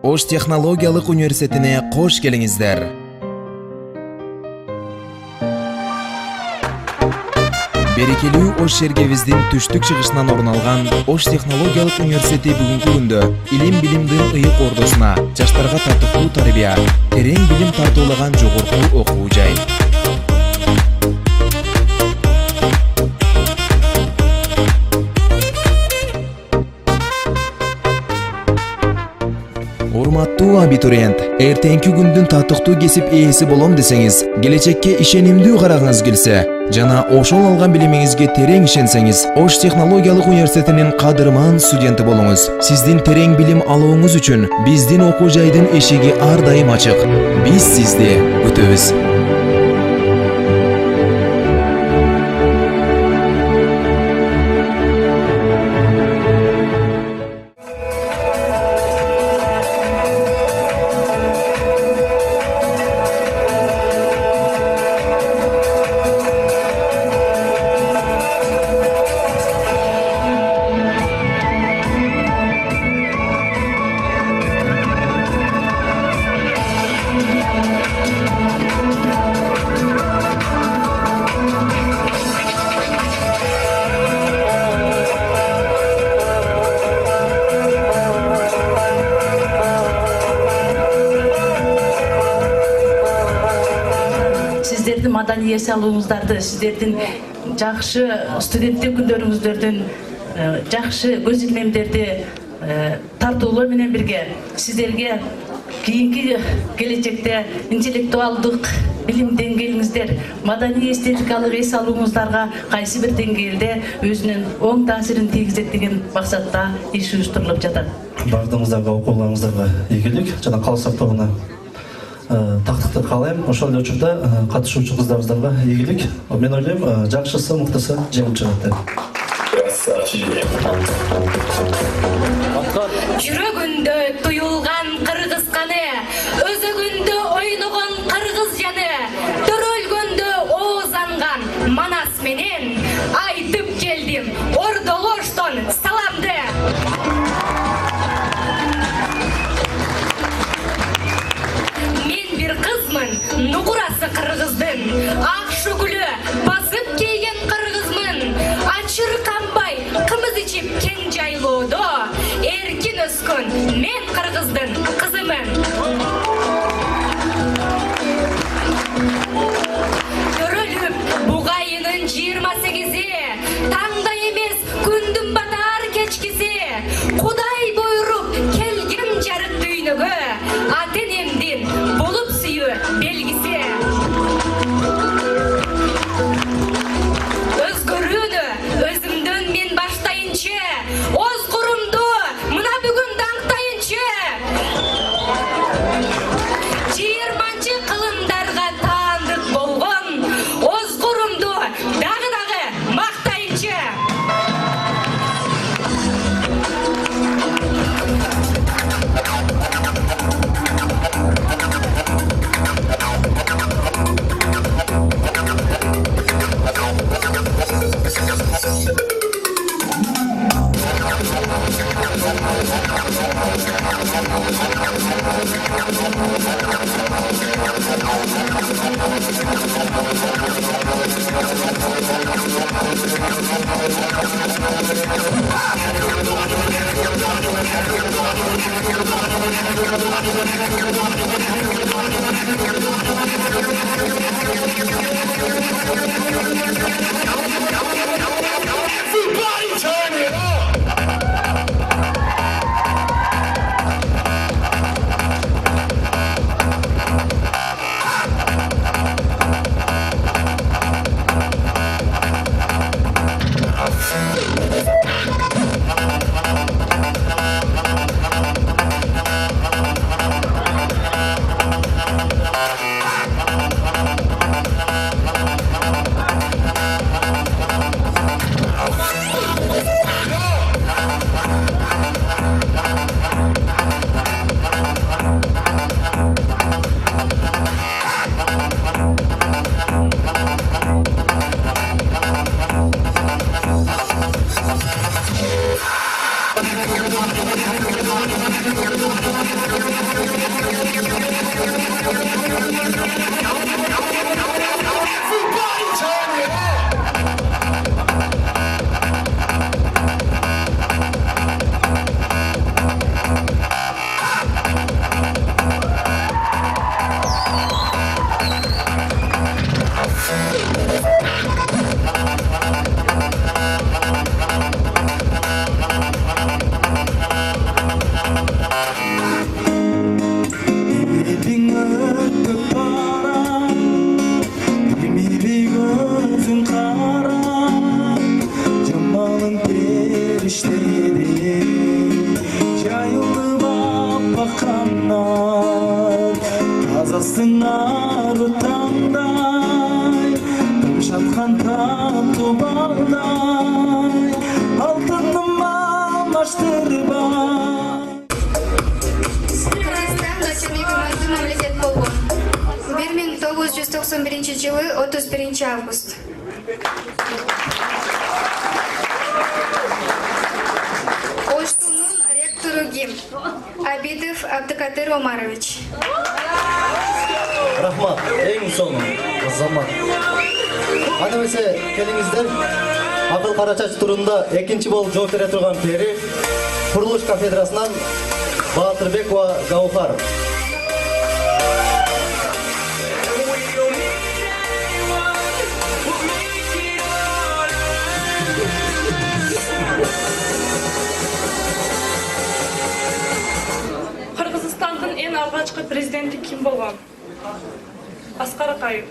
Ош технологиялык университетине кош келиңиздер. Берекелүү Ош шергебиздин түштүк чыгышынан орун алган Ош технологиялык университети бүгүнкү күндө илим билимдин ыйык ордосуна жаштарга татыктуу тарбия, терең билим тартуулаган жогорку окуу жай. Урматтуу абитуриент, эртеңки күндүн татыктуу кесип ээси болом десеңиз, келечекке ишенимдүү карагыңыз келсе, жана ошол алган билимиңизге терең ишенсеңиз, Ош технологиялык университетинин кадырман студенти болуңуз. Сиздин терең билим алууңуз үчүн биздин окуу жайдын эшиги ар дайым ачык. Биз сизди күтөбүз. Сиздердин маданий эс алууңуздарды, сиздердин жакшы студенттик күндөрүңүздөрдүн жакшы көз илмемдерди тартуулоо менен бирге сиздерге кийинки келечекте интеллектуалдык билим деңгээлиңиздер, маданий эстетикалык эс алууңуздарга кайсы бир деңгээлде өзүнүн оң таасирин тийгизет деген максатта иш уюштурулуп жатат. Бардыгыңыздарга, окууларыңыздарга ийгилик жана калыс сактоогуна тактыкты каалайм. Ошол эле учурда катышуучу кыздарыбыздарга ийгилик. Мен ойлойм, жакшысы, мыктысы жеңип чыгат деп. Жүрөгүндө туюлган кыргыз каны, өзөгүндө ойногон кыргыз жаны, төрөлгөндө ооз анган Манас менен айтып келдим Ордолоштон саламды. Нугурасы кыргыздын, ак шөгүлү басып кейген кыргызмын. Ачыр камбай, кымыз ичип кең жайлоодо, эркин өскөн мен кыргыздын кызымын. Төрөлүп, бугайынын 28-и, таңда эмес күндүн батар кечкиси, Кудай буйруп келген жарык дүйнөгө, ата-энемдин болуп сүйүү белгиси. Өзгөрүүнү өзүмдөн мен баштайынчы, оз курумду мына бүгүн даңктайынчы. 20-чы кылымдарга таандык болгон оз курумду дагы мактайынчы. Thank you. қанат тазасың ары таңдай жатқан тату балдай алтыным алмаштырбай. Кыргызстан дочерный мемлекет болгон. 1991 жылы 31 август. Оштунун ректору ким? Абидов Абдыкадыр Омарович. Рахмат, ең соңы, Замат. Аны месе келиңиздер, Акыл Карачач турунда экинчи болуп жооп бере турган пери Курулуш кафедрасынан Баатырбекова Гаухар. Кыргызстандын эң алгачкы президенти ким болгон? Аскар Акаев.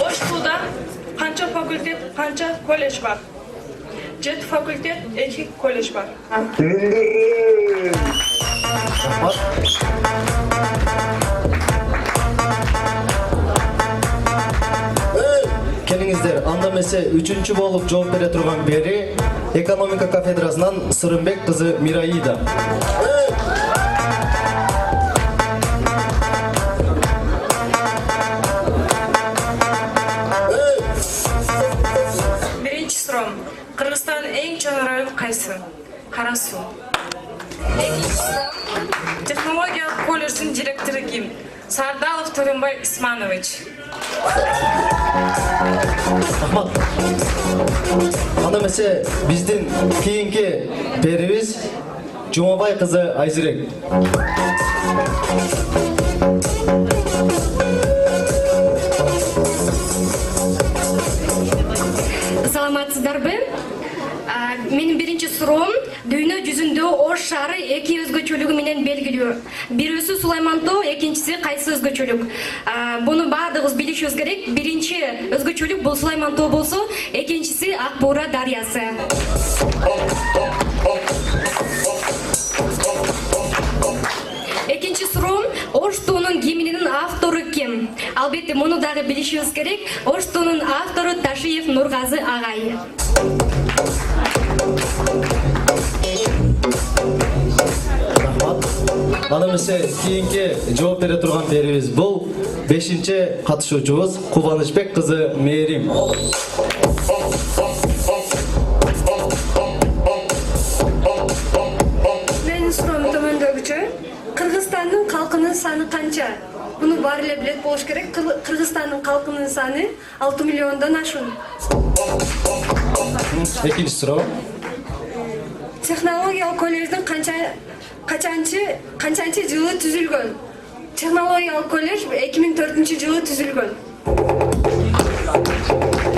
Оштуда канча факультет, канча колледж бар? 7 факультет, 2 колледж бар. Келиңиздер, анда месе 3-чү болуп жооп бере турган бери экономика кафедрасынан Сырымбек кызы Мираида. Биринчи суроо. Кыргызстандын эң чоң району кайсы? Кара Суу. Экинчи суроо. Технология колледждин директору ким? Сардалов Төрөнбай Исманович. Рахмат. Анда месе биздин кийинки перибиз Жумабай кызы Айзирек. Саламатсыздарбы? Менин биринчи суроом, дүйнө жүзүндө Ош шаары эки өзгөчөлүгү менен белгилүү. Бирөөсү Сулайман Тоо, экинчиси кайсы өзгөчөлүк? Буну баардыгыбыз билишибиз керек. Биринчи өзгөчөлүк бул Сулайман Тоо болсо, экинчиси Ак Буура дарыясы. Экинчи суроом, Ош туунун гимнинин автору ким? Албетте муну дагы билишибиз керек. Ош туунун автору Ташиев Нургазы агай. Рахмат. Анда месе кийинки жооп бере турган перибиз бул 5-чи катышуучубуз Кубанычбек кызы Мээрим. Менин суроом төмөндөгүчө. Кыргызстандын калкынын саны канча? Буну баары эле билет болуш керек. Кыргызстандын калкынын саны 6 миллиондон ашуун. Экинчи суроо. Технологиялык колледждин канчанчы жылы түзүлгөн? Технологиялык колледж 2004-жылы түзүлгөн.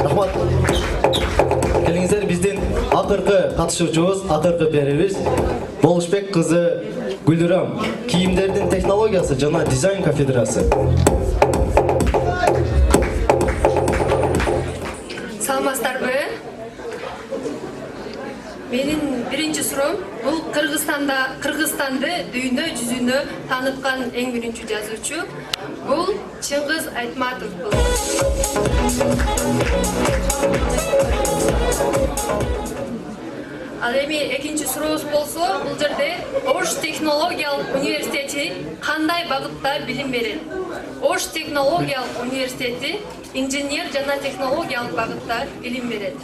Рахмат. Келиңиздер, биздин акыркы катышуучубуз, акыркы перибиз Болушбек кызы Гүлүрам. Кийимдердин технологиясы жана дизайн кафедрасы. Саламатсыздарбы? Менин биринчи суроом, бул Кыргызстанды дүйнө жүзүнө тааныткан эң биринчи жазуучу бул Чыңгыз Айтматов болгон. Ал эми экинчи сурообуз болсо, бул жерде Ош технологиялык университети кандай багытта билим берет? Ош технологиялык университети инженер жана технологиялык багытта билим берет.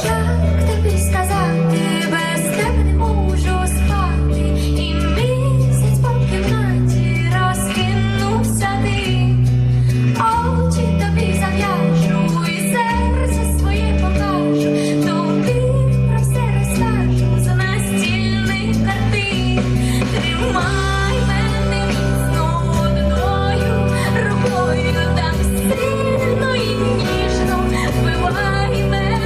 Як тобі сказати, без тебе не можу спати, і місяць по кімнаті розкинувся ти. Очі тобі зав'яжу і серце своє покажу, тобі про все розкажу за настільних картин. Тримай мене міцно одною рукою, так сильно і ніжно вбивай мене,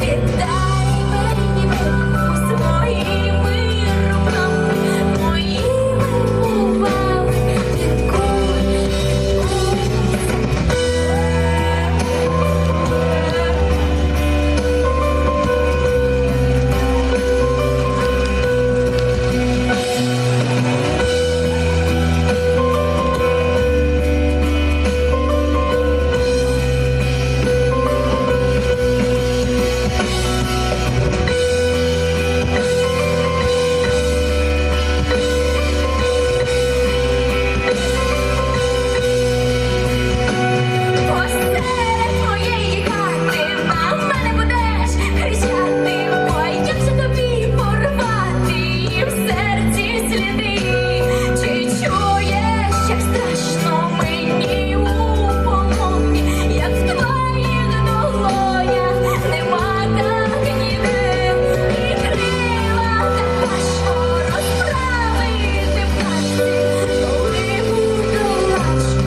віддай мені руку своїми руками, моїми губами, відкуй. Посеред моєї хати на мене будеш кричати, ой, як же тобі порвати і в серці сліди. Чи чуєш, як страшно мені у полоні, як в твоїх долонях нема так ніде, і крила така, що розправити в казці, коли буду лачу.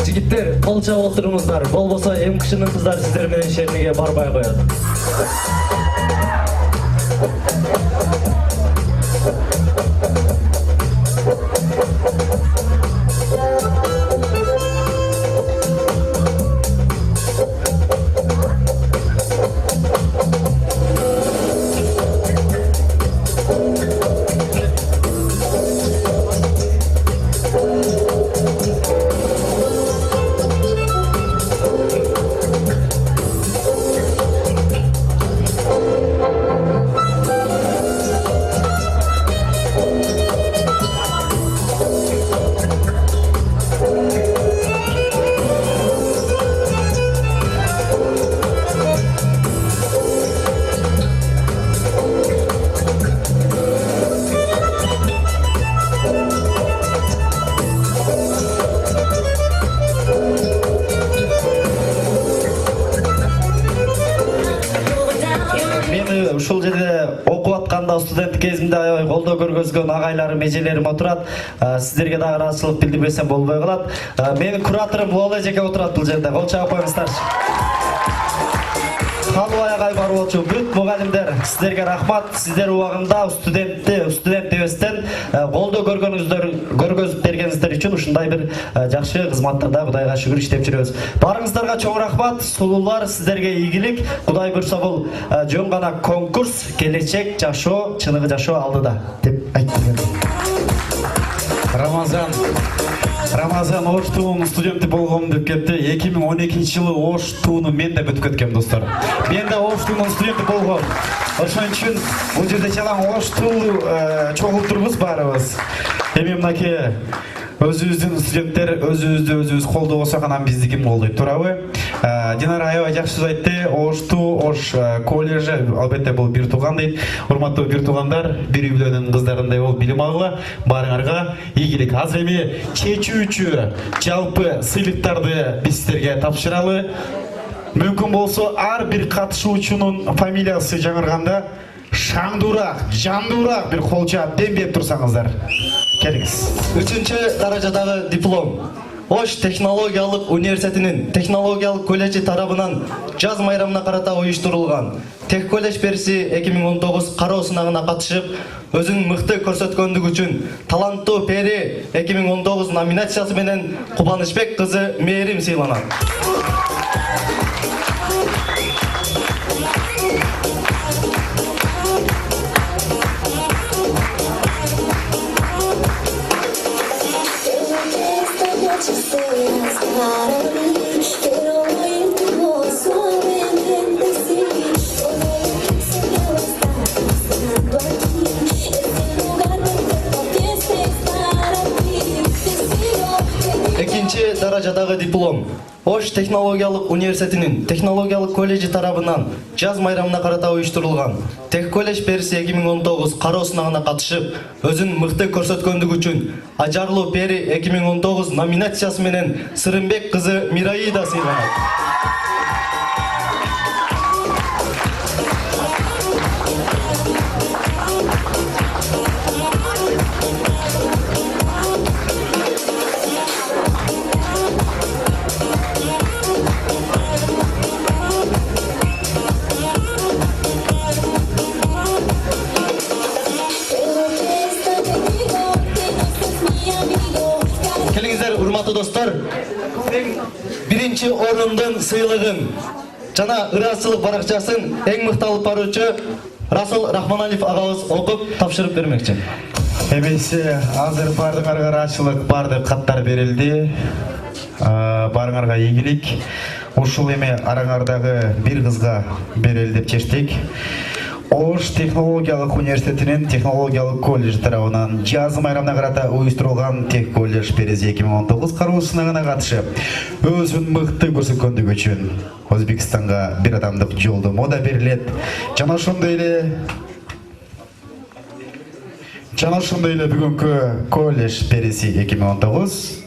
Жігіттер, қол чабып отырыңыздар. Болбосо МКШнын кыздары сиздер менен шеринеге барбай коет. Мени ушул жерде окуп атканда студент кезимде аябай колдоо көргөзгөн агайларым, эжелерим отурат. Сиздерге дагы ыраазычылык билдирбесем болбой калат. Менин кураторум Лола эжеке отурат бул жерде. Кол чабып коюңуздарчы. Халуу аягай бар болчу бүт мугалимдер, сиздерге рахмат. Сиздер убагында студент дебестен колдоо көргөзүп бергениңиздер үчүн ушундай бир жакшы кызматтарда Кудайга шүгүр иштеп жүрөбүз. Барыңыздарга чоң рахмат. Сулуулар, сиздерге ийгилик. Кудай буйрса бул жөн гана конкурс, келечек жашоо, чыныгы жашоо алдыда деп айттым. Рамазан Ош туунун студенти болгом деп кетти. 2012-жылы Ош тууну мен да бүтүп кеткем достор. Мен да Ош туунун студенти болгом. Ошон үчүн бул жерде чалаң Ош туу чогултурбуз баарыбыз. Эми мынакей өзүбүздүн студенттер өзүбүз колдобосок анан бизди ким колдойт турабы? Динара аябай жакшы сөз айтты. Ош коллежи албетте бул бир тууган дейт. Урматтуу бир туугандар, бир үй-бүлөнүн кыздарындай болуп билим алгыла. Баарыңарга ийгилик. Азыр эми чечүүчү жалпы сыйлыктарды биз сиздерге тапшыралы. Мүмкүн болсо ар бир катышуучунун фамилиясы жаңырганда шаңдуураак, жандуураак бир кол чаап дем берип турсаңыздар. Келиңиз. 3-даражадагы диплом. Ош технологиялык университетинин технологиялык колледжи тарабынан жаз майрамына карата уюштурулган. Тех колледж берси 2019 кароо сынагына катышып, өзүнүн мыкты көрсөткөндүгү үчүн таланттуу пери 2019 номинациясы менен Кубанычбек кызы Мээрим сыйланат. даражадагы диплом Ош технологиялык университетинин технологиялык колледжи тарабынан жаз майрамына карата уюштурулган Тех колледж периси 2019 кароо сынагына катышып, өзүн мыкты көрсөткөндүгү үчүн Ажарлуу Пери 2019 номинациясы менен Сырымбек кызы Мираида сыйланат. Келиңиздер, урматтуу достор, биринчи орундун сыйлыгын жана ырасчылык баракчасын эң мыкты алып баруучу Расул Рахманалиев агабыз окуп тапшырып бермекчи. Эмесе азыр бардыңарга ырасчылык бардык каттар берилди. Барыңарга ийгилик. Ушул эме араңардагы бир кызга берели деп чечтик. Ош технологиялык университетинин технологиялык колледж тарабынан жаз майрамына карата уюштурулган Тех колледж периси 2019 кароо сынагына катышып, өзүн мыкты көрсөткөндүгү үчүн Өзбекстанга бир адамдык жолдомо да берилет. Жана ошондой эле бүгүнкү колледж периси 2019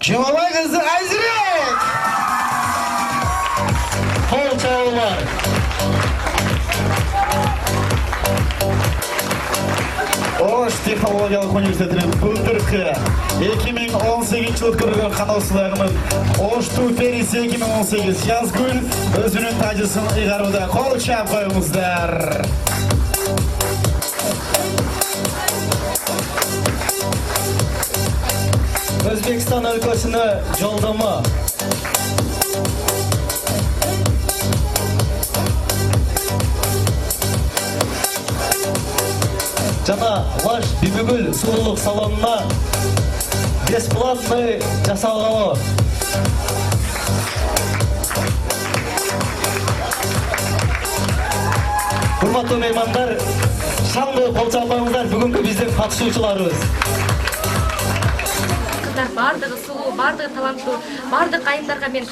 Жумабай кызы Айзирек! Кол чабуулар. Ош технологиялык университетинин былтыркы 2018 жылы өткөрүлгөн каноо сыйлыгынын Оштуу периси 2018 Жазгүл өзүнүн тажысын ыйгарууда. Кол чап коюңуздар. Өзбекстан өлкөсүнө жолдомо. Жана Ваш Бибигүл сулуулук салонуна бесплатный жасалгалы. Урматтуу меймандар, шаңды кол чаппаңыздар, бүгүнкү биздин катышуучуларыбыз. Бардығы сұлу, бардығы таланттуу, бардық айымдарға мен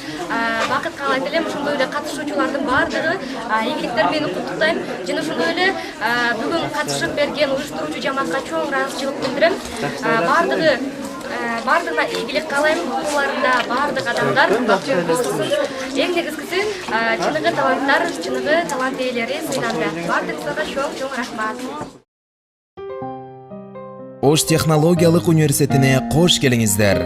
бақыт каалайт элем. Ошондой эле катышуучулардын бардыгы ийгиликтер менен куттуктайм. Жана ошондой эле бүгүн катышып берген уюштуруучу жамаатка чоң ыраазычылык билдирем. Бардыгына ийгилик каалайм. Куларында бардык адамдар бакчы болсун. Эң негизгиси чыныгы таланттар, чыныгы талант ээлери сыйланды. Бардыгыңызга чоң рахмат. Ош технологиялык университетине кош келиңиздер.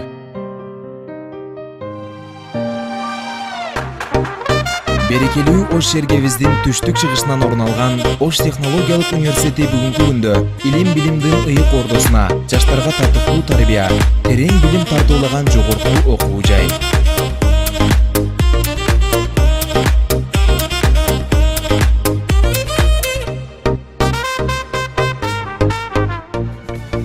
Берекелүү Ош шергебиздин түштүк чыгышынан орун алган Ош технологиялык университети бүгүнкү күндө илим билимдин ыйык ордосуна, жаштарга тартыктуу тарбия, терең билим тартуулаган жогорку окуу жай.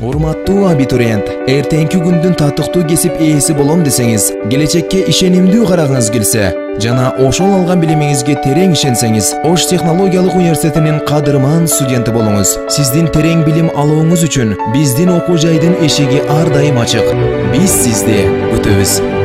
Урматтуу абитуриент, эртеңки күндүн татыктуу кесип ээси болом десеңиз, келечекке ишенимдүү карагыңыз келсе, жана ошол алган билимиңизге терең ишенсеңиз, Ош технологиялык университетинин кадырман студенти болуңуз. Сиздин терең билим алууңуз үчүн биздин окуу жайдын эшиги ар дайым ачык. Биз сизди күтөбүз.